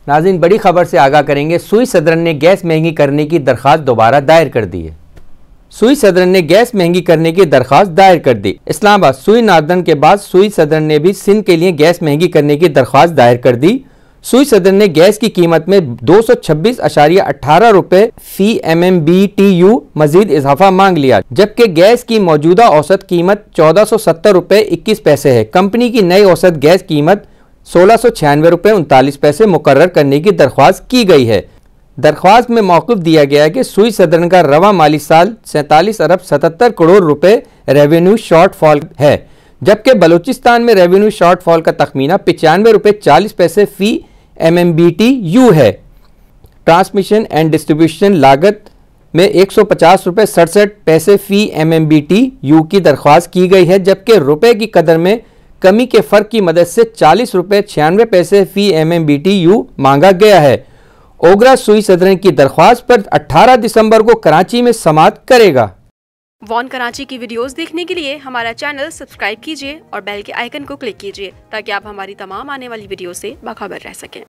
नाज़रीन, बड़ी खबर से आगाह करेंगे। सुई सदरन ने गैस महंगी करने की दरख्वास्त दोबारा दायर कर दी है। सुई सदरन ने गैस महंगी करने की दरख्वास्त दायर कर दी। इस्लामाबाद सुई नार्दन के बाद सुई सदरन ने भी सिंध के लिए गैस महंगी करने की दरख्वास्त दायर कर दी। सुई सदरन ने गैस की कीमत में 226.18 रुपये फी MMBTU मजीद इजाफा मांग लिया, जबकि गैस की मौजूदा औसत कीमत 1470 रुपये 21 पैसे है। कंपनी की नई औसत गैस कीमत 1696 रुपये 39 पैसे मुकर्रर करने की दरख्वास्त की गई है। दरख्वास्त में मौक़िफ़ दिया गया है कि सुई सदरन का रवा माली साल 47 अरब 77 करोड़ रुपए रेवेन्यू शॉर्टफॉल है, जबकि बलूचिस्तान में रेवेन्यू शॉर्टफॉल का तखमीना 95 रुपये 40 पैसे फी MMBTU है। ट्रांसमिशन एंड डिस्ट्रीब्यूशन लागत में 150 रुपये 67 पैसे फी MMBTU की दरख्वास्त की गई है, जबकि रुपए की कदर में कमी के फ़र्क की मदद से 40 रुपये 96 पैसे फी MMBTU मांगा गया है। ओगरा सुई सदरन की दरख्वास्त पर 18 दिसंबर को कराची में समाअत करेगा। वॉन कराची की वीडियोस देखने के लिए हमारा चैनल सब्सक्राइब कीजिए और बेल के आइकन को क्लिक कीजिए ताकि आप हमारी तमाम आने वाली वीडियो से बाखबर रह सकें।